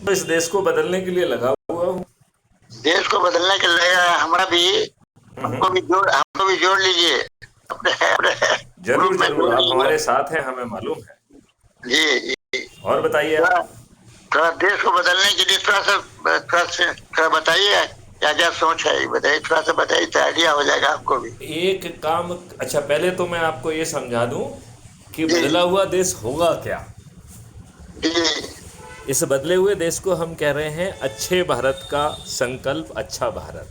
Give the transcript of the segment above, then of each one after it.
तो इस देश को बदलने के लिए लगा हुआ हूँ। देश को बदलने के लिए हमारा भी, हम्म। हमको भी जोड़ लीजिए अपने अपने जरूर ग्रुप में जरूर, जोड़ आप लीजिए। हमारे साथ हैं, हमें मालूम है। जी जी। और बताइए आप। थोड़ा थोड़ा देश को बदलने के लिए थोड़ा बताइए, क्या क्या सोच है, ये बताइए, थोड़ा सा बताइए तो आइडिया हो जाएगा आपको भी। एक काम, अच्छा पहले तो मैं आपको ये समझा दूं कि जी बदला हुआ देश होगा क्या। जी इस बदले हुए देश को हम कह रहे हैं अच्छे भारत का संकल्प, अच्छा भारत।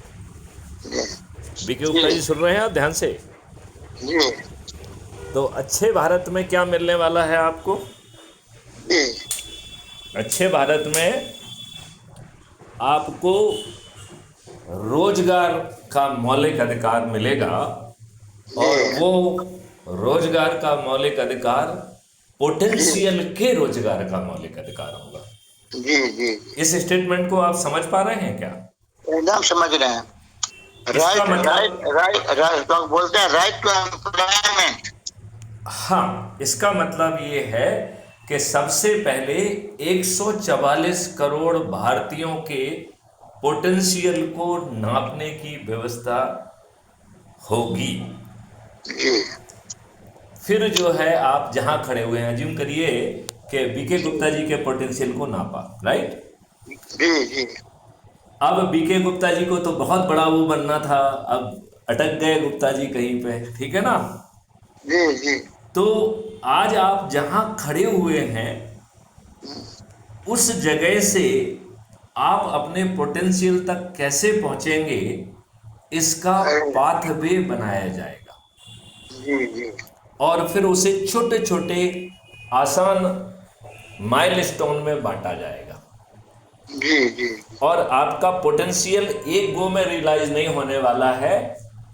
जी बीके जी गुप्ता जी सुन रहे हैं आप ध्यान से। जी तो अच्छे भारत में क्या मिलने वाला है आपको। जी अच्छे भारत में आपको रोजगार का मौलिक अधिकार मिलेगा। और जी वो रोजगार का मौलिक अधिकार जी पोटेंशियल के रोजगार का मौलिक अधिकार होगा। जी जी इस स्टेटमेंट को आप समझ पा रहे हैं क्या। एकदम समझ रहे हैं। इसका राइट राइट मतलब, राइट राइट, तो बोलते हैं राइट टू एम्प्लॉयमेंट। हाँ, इसका मतलब ये है कि सबसे पहले 144 करोड़ भारतीयों के पोटेंशियल को नापने की व्यवस्था होगी। जी फिर जो है आप जहां खड़े हुए हैं, अज्यूम करिए कि बीके गुप्ता जी के पोटेंशियल को नापा, राइट। जी जी अब बीके गुप्ता जी को तो बहुत बड़ा वो बनना था, अब अटक गए गुप्ता जी कहीं पे, ठीक है ना। जी जी तो आज आप जहां खड़े हुए हैं उस जगह से आप अपने पोटेंशियल तक कैसे पहुंचेंगे, इसका अरे, पाथवे बनाया जाएगा। जी जी और फिर उसे छोटे छोटे आसान माइलस्टोन में बांटा जाएगा। जी जी और आपका पोटेंशियल एक गो में रियलाइज नहीं होने वाला है,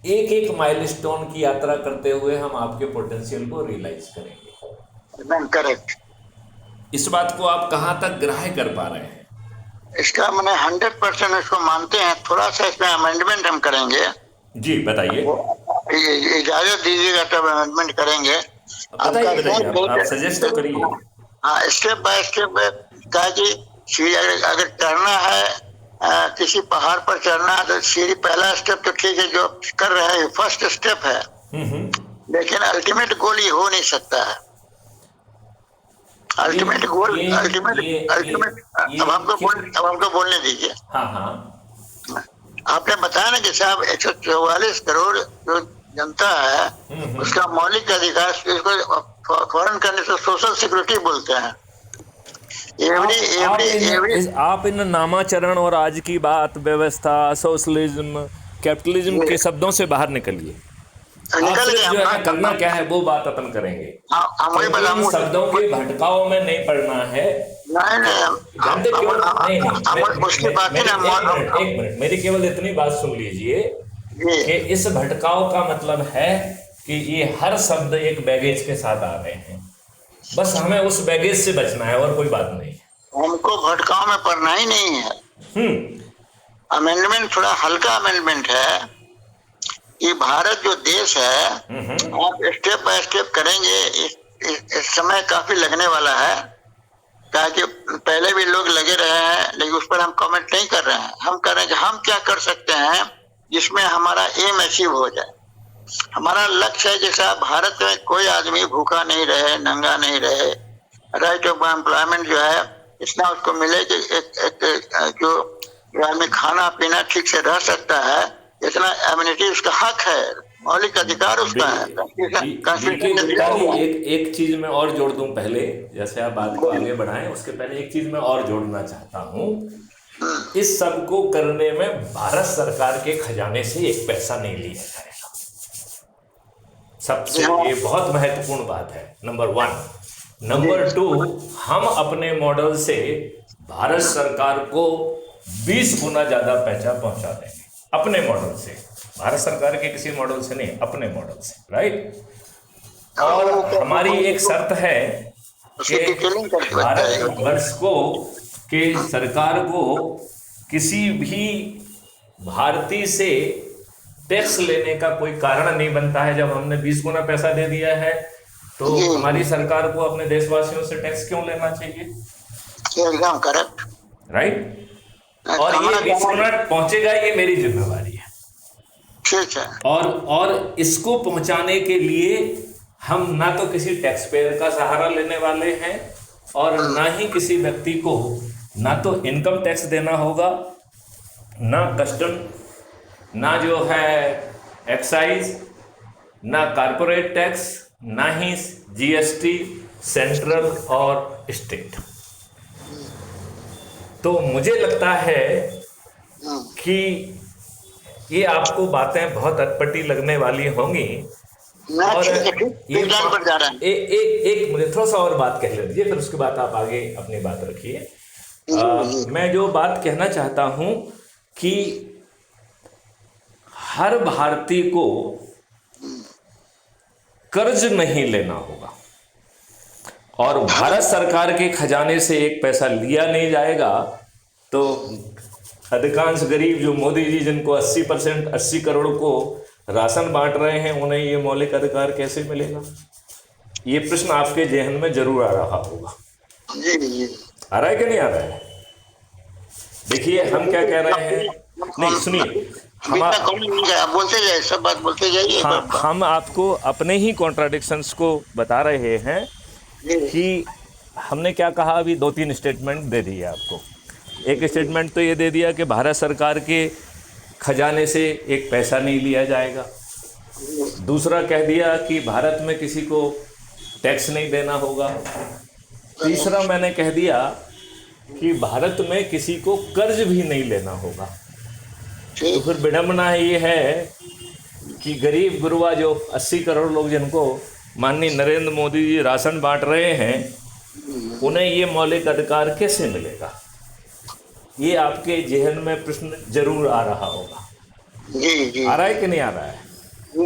एक एक माइलस्टोन की यात्रा करते हुए हम आपके पोटेंशियल को रियलाइज करेंगे। एकदम करेक्ट। इस बात को आप कहां तक ग्राह्य कर पा रहे हैं। इसका मैंने 100% इसको मानते हैं। थोड़ा सा इसमें अमेंडमेंट हम करेंगे। जी बताइए। इजाजत दीजिएगा तब अमेंडमेंट करेंगे। बताइए आपका बताइए, सोच आप सजेस्ट तो करिए। बहुत। हाँ, स्टेप बाय स्टेप कहा कि सीढ़ी अगर चढ़ना है, किसी पहाड़ पर चढ़ना है तो सीढ़ी पहला स्टेप तो ठीक है जो कर रहे हैं, फर्स्ट स्टेप है। लेकिन अल्टीमेट गोल ये हो नहीं सकता है। ये अल्टीमेट गोल, ये अल्टीमेट ये अल्टीमेट ये अब हमको बोलने दीजिए। हाँ हाँ। आपने बताया ना कि साहब 144 करोड़ जो जनता है उसका मौलिक अधिकार, इसको फॉरेन करने से सोशल सिक्योरिटी बोलते हैं। एवरी एवरी एवरी आप इन नामाचरण और आज की बात व्यवस्था, सोशलिज्म, कैपिटलिज्म के शब्दों से बाहर निकलिए। आप निकल सिर्फ गए जो है करना हम। क्या है वो बात अपन करेंगे, हम वही क्योंकि इन शब्दों के भटकाव में नहीं पड़ना है। नहीं तो नहीं, जानते क्यों, नहीं नहीं, उसकी बात है ना। एक मिनट मेरी केवल इतनी बात सुन लीजिए कि ये इस भटकाव का मतलब है कि ये हर शब्द एक बैगेज के साथ आ रहे हैं, बस हमें उस बैगेज से बचना है और कोई बात नहीं है। हमको भटकाव में पड़ना ही नहीं है। हम्म। अमेंडमेंट थोड़ा हल्का अमेंडमेंट है कि भारत जो देश है, आप स्टेप बाय स्टेप करेंगे। इस समय काफी लगने वाला है, ताकि पहले भी लोग लगे रहे हैं, लेकिन उस पर हम कमेंट नहीं कर रहे हैं। हम कर रहे हैं कि हम क्या कर सकते हैं जिसमें हमारा एम अचीव हो जाए। हमारा लक्ष्य है जैसा भारत में कोई आदमी भूखा नहीं रहे, नंगा नहीं रहे। राइट ऑफ एम्प्लॉयमेंट जो है इतना उसको मिले कि जो आदमी खाना पीना ठीक से रह सकता है, इतना एम्यूनिटी उसका हक है, मौलिक अधिकार उसका है, बीके कॉन्स्टिट्यूशन ने गुप्ता दिया जी, हुआ है। एक चीज मैं और जोड़ दूं पहले, जैसे आप बात को आगे बढ़ाएं उसके पहले एक चीज मैं और जोड़ना चाहता हूं। इस सब को करने में भारत सरकार के खजाने से एक पैसा नहीं लिया जाएगा। सबसे ये बहुत महत्वपूर्ण बात है, नंबर वन। नंबर टू, हम अपने मॉडल से भारत सरकार को 20 गुना ज्यादा पैसा पहुंचा देंगे, अपने मॉडल से। भारत सरकार के किसी मॉडल से नहीं, अपने मॉडल से, राइट। और हमारी एक शर्त है कि भारत वर्ष को, कि सरकार को किसी भी भारतीय से टैक्स लेने का कोई कारण नहीं बनता है। जब हमने 20 गुना पैसा दे दिया है तो हमारी सरकार को अपने देशवासियों से टैक्स क्यों लेना चाहिए। एकदम करेक्ट। राइट। और ये हमारा 20 मिनट पहुंचेगा, ये मेरी जिम्मेवारी है। ठीक है। और इसको पहुंचाने के लिए हम ना तो किसी टैक्स पेयर का सहारा लेने वाले हैं, और ना ही किसी व्यक्ति को ना तो इनकम टैक्स देना होगा, ना कस्टम, ना जो है एक्साइज, ना कारपोरेट टैक्स, ना ही जीएसटी सेंट्रल और स्टेट। तो मुझे लगता है कि ये आपको बातें बहुत अटपटी लगने वाली होंगी। और ये पर जा रहा है। एक मुझे थोड़ा सा और बात कह लीजिए, फिर उसके बाद आप आगे अपनी बात रखिए। मैं जो बात कहना चाहता हूं कि हर भारतीय को कर्ज नहीं लेना होगा, और भारत सरकार के खजाने से एक पैसा लिया नहीं जाएगा। तो अधिकांश गरीब जो मोदी जी जिनको 80% 80 करोड़ को राशन बांट रहे हैं, उन्हें ये मौलिक अधिकार कैसे मिलेगा? ये प्रश्न आपके जहन में जरूर आ रहा होगा। आ रहा है कि नहीं आ रहा है? देखिए हम क्या कह रहे हैं, नहीं सुनिए, बोलते जाइए, सब बात बोलते जाइए। हाँ, हम आपको अपने ही कॉन्ट्राडिक्शंस को बता रहे हैं कि हमने क्या कहा। अभी 2-3 स्टेटमेंट दे दिए आपको। एक स्टेटमेंट तो ये दे दिया कि भारत सरकार के खजाने से एक पैसा नहीं लिया जाएगा। दूसरा कह दिया कि भारत में किसी को टैक्स नहीं देना होगा। तीसरा मैंने कह दिया कि भारत में किसी को कर्ज भी नहीं लेना होगा। तो फिर विडंबना ये है कि गरीब गुरबा जो 80 करोड़ लोग जिनको माननीय नरेंद्र मोदी जी राशन बांट रहे हैं, उन्हें ये मौलिक अधिकार कैसे मिलेगा? ये आपके जहन में प्रश्न जरूर आ रहा होगा। जी आ रहा है कि नहीं आ रहा है?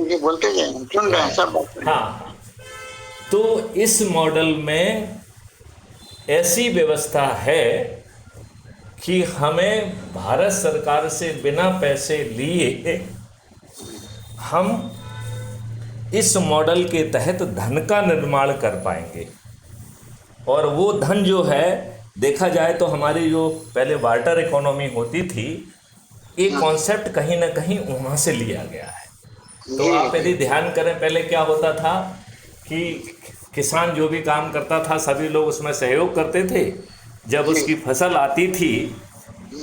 जी बोलते जाइए, सुन रहे हैं सब। हाँ, तो इस मॉडल में ऐसी व्यवस्था है कि हमें भारत सरकार से बिना पैसे लिए हम इस मॉडल के तहत धन का निर्माण कर पाएंगे। और वो धन जो है, देखा जाए तो हमारी जो पहले वाटर इकोनॉमी होती थी, एक कॉन्सेप्ट कहीं ना कहीं वहाँ से लिया गया है। तो आप यदि ध्यान करें, पहले क्या होता था कि किसान जो भी काम करता था सभी लोग उसमें सहयोग करते थे। जब उसकी फसल आती थी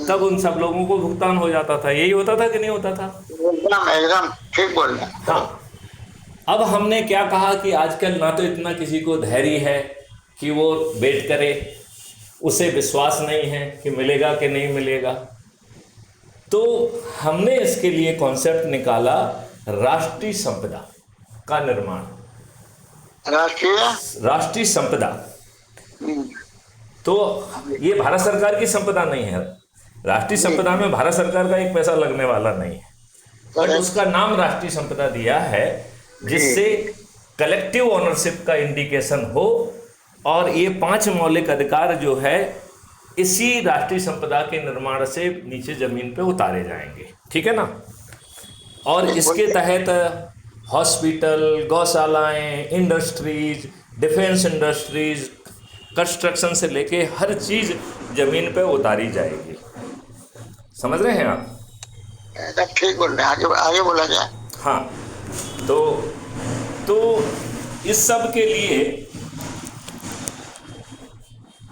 तब उन सब लोगों को भुगतान हो जाता था। यही होता था कि नहीं होता था? एकदम ठीक बोल रहे हैं। हाँ, अब हमने क्या कहा कि आजकल ना तो इतना किसी को धैर्य है कि वो वेट करे, उसे विश्वास नहीं है कि मिलेगा कि नहीं मिलेगा। तो हमने इसके लिए कॉन्सेप्ट निकाला राष्ट्रीय संपदा का निर्माण। राष्ट्रीय संपदा तो ये भारत सरकार की संपदा नहीं है। राष्ट्रीय संपदा में भारत सरकार का एक पैसा लगने वाला नहीं है, बट उसका नाम राष्ट्रीय संपदा दिया है जिससे कलेक्टिव ओनरशिप का इंडिकेशन हो। और ये 5 मौलिक अधिकार जो है इसी राष्ट्रीय संपदा के निर्माण से नीचे जमीन पे उतारे जाएंगे। ठीक है ना? और इसके तहत हॉस्पिटल, गौशालाएं, इंडस्ट्रीज, डिफेंस इंडस्ट्रीज, कंस्ट्रक्शन से लेके हर चीज जमीन पे उतारी जाएगी। समझ रहे हैं आप? ठीक बोल रहे हैं, आगे बोला जाए। हाँ, तो इस सब के लिए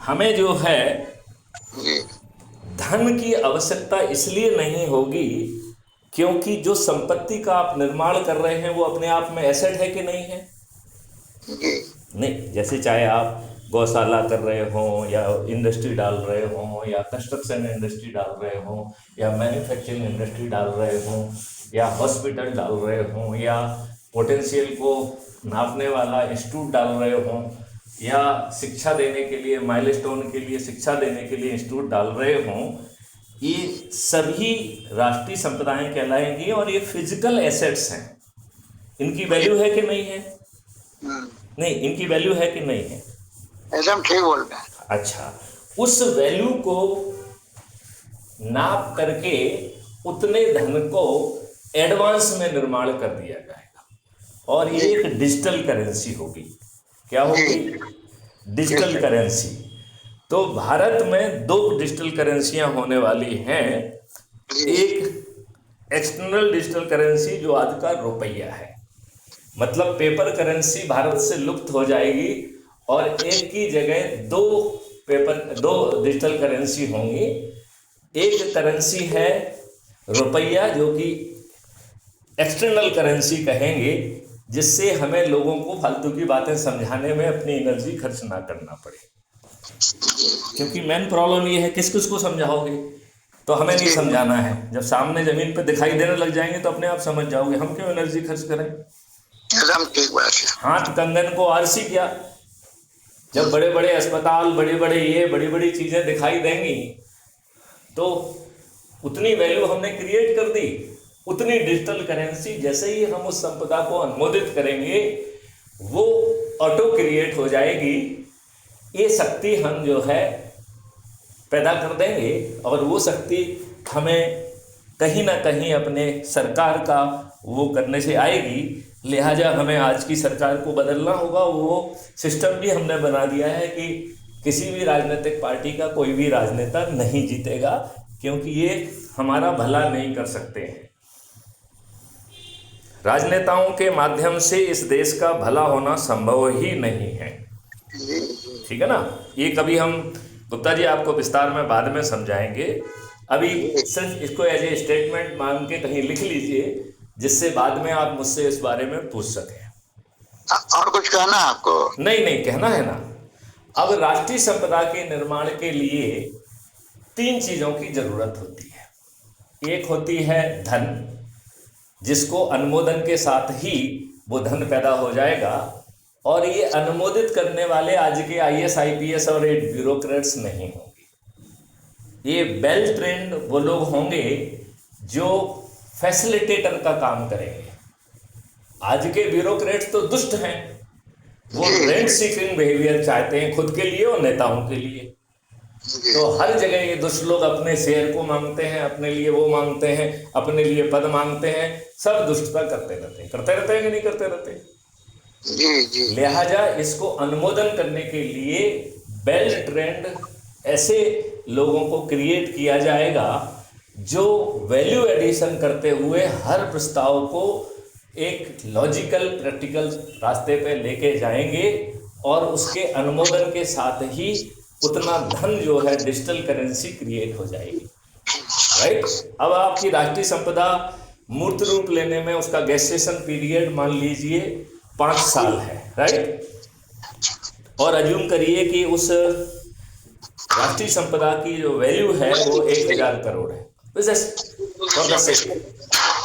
हमें जो है धन की आवश्यकता इसलिए नहीं होगी क्योंकि जो संपत्ति का आप निर्माण कर रहे हैं वो अपने आप में एसेट है कि नहीं है? नहीं, जैसे चाहे आप गौशाला कर रहे हों या इंडस्ट्री डाल रहे हों या कंस्ट्रक्शन इंडस्ट्री डाल रहे हों या मैन्युफैक्चरिंग इंडस्ट्री डाल रहे हों या हॉस्पिटल डाल रहे हों या पोटेंशियल को नापने वाला इंस्टीट्यूट डाल रहे हों या शिक्षा देने के लिए, माइलस्टोन के लिए शिक्षा देने के लिए इंस्टीट्यूट डाल रहे हों, ये सभी राष्ट्रीय संपदाएं कहलाएंगी। और ये फिजिकल एसेट्स हैं। इनकी वैल्यू है कि नहीं है? नहीं, इनकी वैल्यू है कि नहीं है? एकदम ठीक बोल रहे हैं। अच्छा, उस वैल्यू को नाप करके उतने धन को एडवांस में निर्माण कर दिया जाएगा और ये एक डिजिटल करेंसी होगी। क्या होगी? Digital currency. तो भारत में 2 डिजिटल करेंसियां होने वाली हैं। एक एक्सटर्नल डिजिटल करेंसी जो आज का रुपया है, मतलब पेपर करेंसी भारत से लुप्त हो जाएगी और एक की जगह 2 डिजिटल करेंसी होंगी। एक करेंसी है रुपया जो कि एक्सटर्नल करेंसी कहेंगे, जिससे हमें लोगों को फालतू की बातें समझाने में अपनी एनर्जी खर्च ना करना पड़े, क्योंकि मेन प्रॉब्लम ये है किस किस को समझाओगे, तो हमें नहीं समझाना है। जब सामने जमीन पे दिखाई देने लग जाएंगे तो अपने आप समझ जाओगे, हम क्यों एनर्जी खर्च करें। एकदम ठीक बात है। हाथ कंगन को आरसी किया, जब बड़े बड़े अस्पताल, बड़ी बड़ी चीजें दिखाई देंगी तो उतनी वैल्यू हमने क्रिएट कर दी। उतनी डिजिटल करेंसी जैसे ही हम उस संपदा को अनुमोदित करेंगे वो ऑटो क्रिएट हो जाएगी। ये शक्ति हम जो है पैदा कर देंगे और वो शक्ति हमें कहीं ना कहीं अपने सरकार का वो करने से आएगी। लिहाजा हमें आज की सरकार को बदलना होगा। वो सिस्टम भी हमने बना दिया है कि किसी भी राजनीतिक पार्टी का कोई भी राजनेता नहीं जीतेगा, क्योंकि ये हमारा भला नहीं कर सकते हैं। राजनेताओं के माध्यम से इस देश का भला होना संभव ही नहीं है, ठीक है ना। ये कभी हम गुप्ता जी आपको विस्तार में बाद में समझाएंगे। अभी सिर्फ इसको एज ए स्टेटमेंट मान के कहीं लिख लीजिए, जिससे बाद में आप मुझसे इस बारे में पूछ सकें। और कुछ कहना आपको? नहीं कहना है ना। अब राष्ट्रीय संपदा के निर्माण के लिए 3 चीजों की जरूरत होती है। एक होती है धन, जिसको अनुमोदन के साथ ही वो धन पैदा हो जाएगा, और ये अनुमोदित करने वाले आज के IAS IPS और ब्यूरोक्रेट्स नहीं होंगे। ये वेल ट्रेंड वो लोग होंगे जो फैसिलिटेटर का काम करेंगे। आज के ब्यूरोक्रेट्स तो दुष्ट हैं, वो रेंट सीकिंग बिहेवियर चाहते हैं खुद के लिए और नेताओं के लिए। तो हर जगह ये दुष्ट लोग अपने शेयर को मांगते हैं, अपने लिए वो मांगते हैं, अपने लिए पद मांगते हैं, सब दुष्टता करते रहते हैं कि नहीं करते रहते। जी। लिहाजा इसको अनुमोदन करने के लिए वेल ट्रेंड ऐसे लोगों को क्रिएट किया जाएगा जो वैल्यू एडिशन करते हुए हर प्रस्ताव को एक लॉजिकल प्रैक्टिकल रास्ते पे लेके जाएंगे, और उसके अनुमोदन के साथ ही उतना धन जो है डिजिटल करेंसी क्रिएट हो जाएगी, राइट। अब आपकी राष्ट्रीय संपदा मूर्त रूप लेने में उसका गेस्टेशन पीरियड मान लीजिए 5 साल है, राइट। और अज्यूम करिए कि उस राष्ट्रीय संपदा की जो वैल्यू है वो 1000 करोड़ है,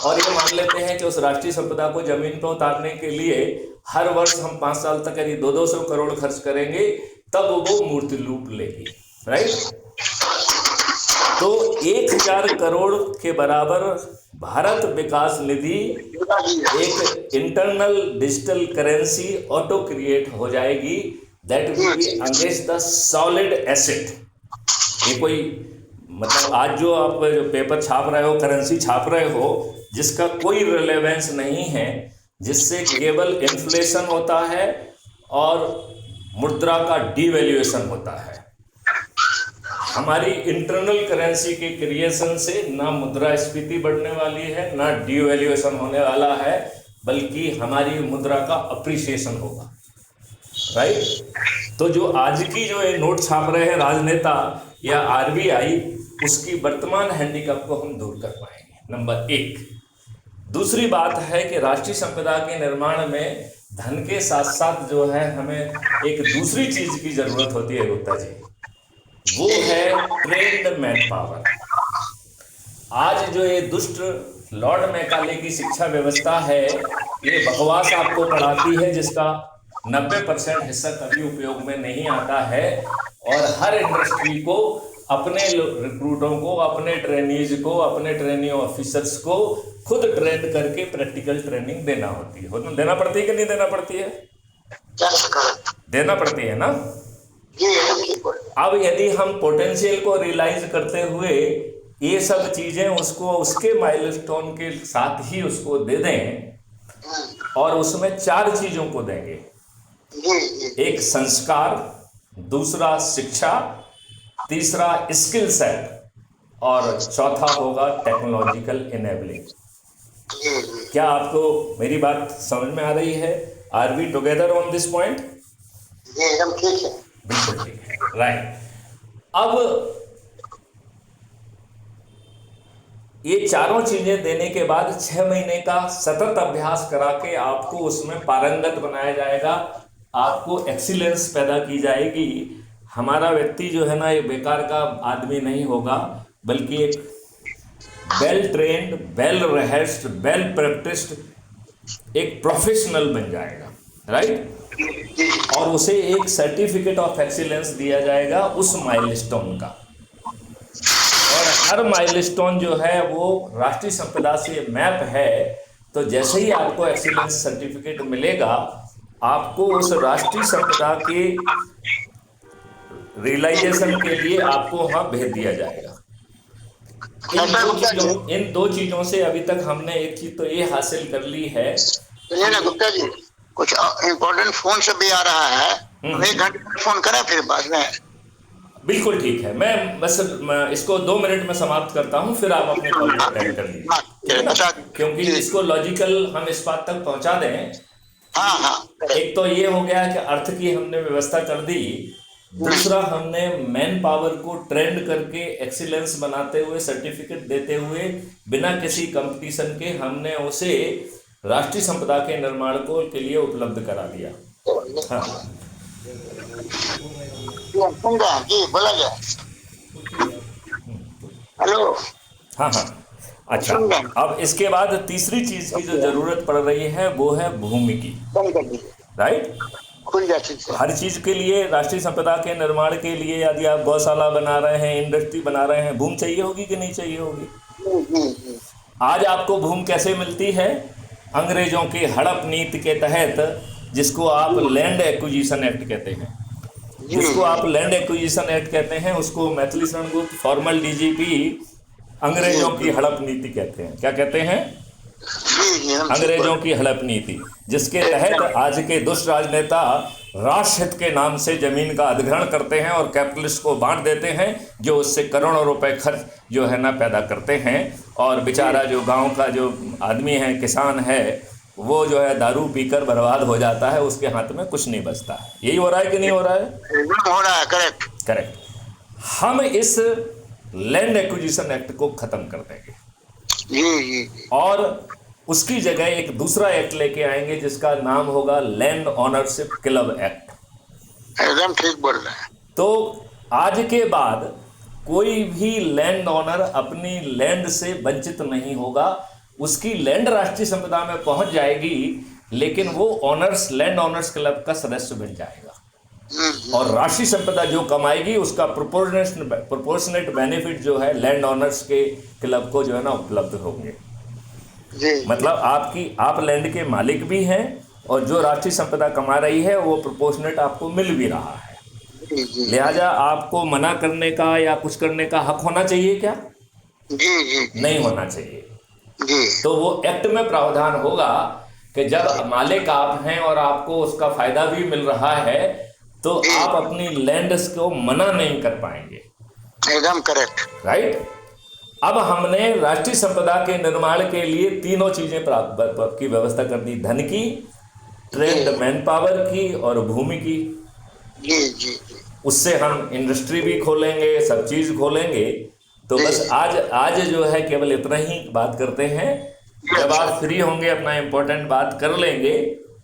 और ये मान लेते हैं कि उस राष्ट्रीय संपदा को जमीन पर उतारने के लिए हर वर्ष हम 5 साल तक यदि 200 करोड़ खर्च करेंगे तब वो मूर्त रूप लेगी, राइट। तो 1000 करोड़ के बराबर भारत विकास निधि एक internal digital currency auto create हो जाएगी, that will be against the solid asset. ये कोई मतलब आज जो आप जो पेपर छाप रहे हो, करेंसी छाप रहे हो, जिसका कोई रिलेवेंस नहीं है, जिससे केवल इन्फ्लेशन होता है और मुद्रा का डीवैल्यूएशन होता है। हमारी इंटरनल करेंसी के क्रिएशन से ना मुद्रास्फीति बढ़ने वाली है, ना डीवैल्यूएशन होने वाला है, बल्कि हमारी मुद्रा का अप्रिसिएशन होगा, राइट। तो जो आज की जो ये नोट छाप रहे हैं राजनेता या RBI, उसकी वर्तमान हैंडीकैप को हम दूर कर पाएंगे, नंबर 1। दूसरी बात है कि राष्ट्रीय संपदा के निर्माण में धन के साथ साथ जो है हमें एक दूसरी चीज की जरूरत होती है गुप्ता जी, वो है ट्रेन्ड मैन पावर। आज जो ये दुष्ट लॉर्ड मैकाले की शिक्षा व्यवस्था है, ये बकवास आपको पढ़ाती है, जिसका 90% हिस्सा कभी उपयोग में नहीं आता है, और हर इंडस्ट्री को अपने रिक्रूटों को, अपने ट्रेनीज को, अपने ट्रेनी ऑफिसर्स को खुद ट्रेन करके प्रैक्टिकल ट्रेनिंग देना होती है। देना पड़ती है कि नहीं देना पड़ती है? देना पड़ती है ना। अब यदि हम पोटेंशियल को रियलाइज करते हुए ये सब चीजें उसको उसके माइलस्टोन के साथ ही उसको दे दें, और उसमें 4 चीजों को देंगे। एक संस्कार, दूसरा शिक्षा, तीसरा स्किल सेट, और चौथा होगा टेक्नोलॉजिकल इनेबलिंग। जी जी क्या आपको मेरी बात समझ में आ रही है? Are we together on this point? जी, एकदम ठीक है। बिल्कुल ठीक है, राइट। अब ये चारों चीजें देने के बाद 6 महीने का सतत अभ्यास करा के आपको उसमें पारंगत बनाया जाएगा, आपको एक्सीलेंस पैदा की जाएगी। हमारा व्यक्ति जो है ना, ये बेकार का आदमी नहीं होगा, बल्कि एक well trained, well rehearsed, well practised एक प्रोफेशनल बन जाएगा, राइट। और उसे एक सर्टिफिकेट ऑफ एक्सीलेंस दिया जाएगा उस माइलस्टोन का, और हर माइलस्टोन जो है वो राष्ट्रीय संपदा से मैप है। तो जैसे ही आपको एक्सीलेंस सर्टिफिकेट मिलेगा, आपको उस राष्ट्रीय संपदा के रियलाइजेशन के लिए आपको वहां भेज दिया जाएगा। इन दो चीजों से अभी तक हमने एक चीज तो ये हासिल कर ली है। सुनिए ना गुप्ता जी, कुछ इम्पोर्टेंट फोन से भी आ रहा है, हम 1 घंटे में फोन करें फिर बाद में। बिल्कुल ठीक है, मैं बस इसको 2 मिनट में समाप्त करता हूं, फिर आप अपने कॉल को अटेंड कर लीजिए, अच्छा, क्योंकि इसको लॉजिकल हम इस बात तक पहुंचा दें। हाँ हाँ, एक तो ये हो गया कि अर्थ की हमने व्यवस्था कर दी, दूसरा हमने मैन पावर को ट्रेंड करके एक्सीलेंस बनाते हुए, सर्टिफिकेट देते हुए, बिना किसी कंपटीशन के हमने उसे राष्ट्रीय संपदा के निर्माण को के लिए उपलब्ध करा दिया। हाँ जी बोला जाए। हेलो। हाँ हाँ, अच्छा। अब इसके बाद तीसरी चीज की जो जरूरत पड़ रही है वो है भूमि की, राइट। खुल जाती है हर चीज के लिए, राष्ट्रीय संपदा के निर्माण के लिए, यदि आप गौशाला बना रहे हैं, इंडस्ट्री बना रहे हैं, भूमि चाहिए होगी कि नहीं चाहिए होगी? आज आपको भूमि कैसे मिलती है? अंग्रेजों की हड़प नीति के तहत, जिसको आप लैंड एक्विजिशन एक्ट कहते हैं, उसको मैथिली शरण गुप्त फॉर्मल डीजीपी अंग्रेजों की हड़प नीति कहते हैं। क्या कहते हैं? अंग्रेजों की हड़प नीति, जिसके तहत आज के दुष्ट राजनेता राष्ट्रहित के नाम से जमीन का अधिग्रहण करते हैं और कैपिटलिस्ट को बांट देते हैं, जो उससे करोड़ों रुपए खर्च जो है ना पैदा करते हैं, और बेचारा जो गांव का जो आदमी है, किसान है, वो जो है दारू पीकर बर्बाद हो जाता है, उसके हाथ में कुछ नहीं बचता है। यही हो रहा है कि नहीं हो रहा है? हो रहा है, करेक्ट करेक्ट। हम इस लैंड एक्विजिशन एक्ट को खत्म कर देंगे जी, और उसकी जगह एक दूसरा एक्ट लेके आएंगे, जिसका नाम होगा लैंड ओनरशिप क्लब एक्ट। एकदम ठीक बोल रहे हैं। तो आज के बाद कोई भी लैंड ओनर अपनी लैंड से वंचित नहीं होगा। उसकी लैंड राष्ट्रीय संपदा में पहुंच जाएगी, लेकिन वो लैंड ओनर्स क्लब का सदस्य बन जाएगा, और राष्ट्रीय संपदा जो कमाएगी उसका प्रोपोर्शनेट बेनिफिट जो है लैंड ओनर्स के क्लब को जो है ना उपलब्ध होंगे जी। मतलब आप लैंड के मालिक भी हैं, और जो राष्ट्रीय संपदा कमा रही है वो प्रोपोर्शनेट आपको मिल भी रहा है। लिहाजा आपको मना करने का या कुछ करने का हक होना चाहिए क्या? जी, नहीं होना चाहिए जी। तो वो एक्ट में प्रावधान होगा कि जब मालिक आप हैं और आपको उसका फायदा भी मिल रहा है, तो आप अपनी लैंड को मना नहीं कर पाएंगे। एकदम करेक्ट, राइट। अब हमने राष्ट्रीय संपदा के निर्माण के लिए तीनों चीजें की व्यवस्था कर दी, धन की, ट्रेंड मैन पावर की, और भूमि की। जी। उससे हम इंडस्ट्री भी खोलेंगे, सब चीज खोलेंगे। तो बस आज जो है केवल इतना ही बात करते हैं। जब आप फ्री होंगे अपना इम्पोर्टेंट बात कर लेंगे,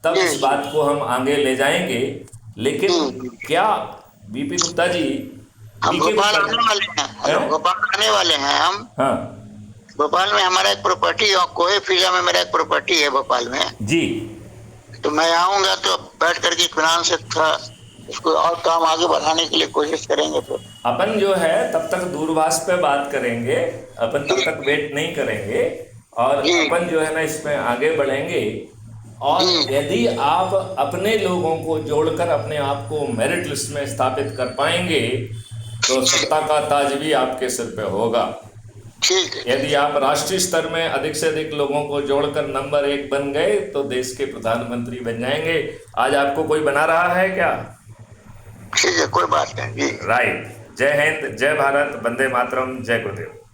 तब इस बात को हम आगे ले जाएंगे। लेकिन क्या बीपी गुप्ता जी, हम भोपाल आने वाले हैं, भोपाल आने वाले हैं हम। हाँ, भोपाल में हमारा एक प्रॉपर्टी, और कोई फिजा में मेरा एक प्रॉपर्टी है भोपाल में जी। तो मैं आऊंगा तो बैठ करके इत्मीनान से थोड़ा इसको और काम आगे बढ़ाने के लिए कोशिश करेंगे। तो अपन जो है तब तक दूरभाष पे बात करेंगे, अपन तब तक वेट नहीं करेंगे, और अपन जो है ना इसमें आगे बढ़ेंगे। और यदि आप अपने लोगों को जोड़कर अपने आप को मेरिट लिस्ट में स्थापित कर पाएंगे, तो सत्ता का ताज भी आपके सिर पे होगा। ठीक है। यदि आप राष्ट्रीय स्तर में अधिक से अधिक लोगों को जोड़कर नंबर 1 बन गए, तो देश के प्रधानमंत्री बन जाएंगे। आज आपको कोई बना रहा है क्या? ठीक है, कोई बात नहीं जी। राइट। जय हिंद, जय भारत, वंदे मातरम, जय गुरुदेव।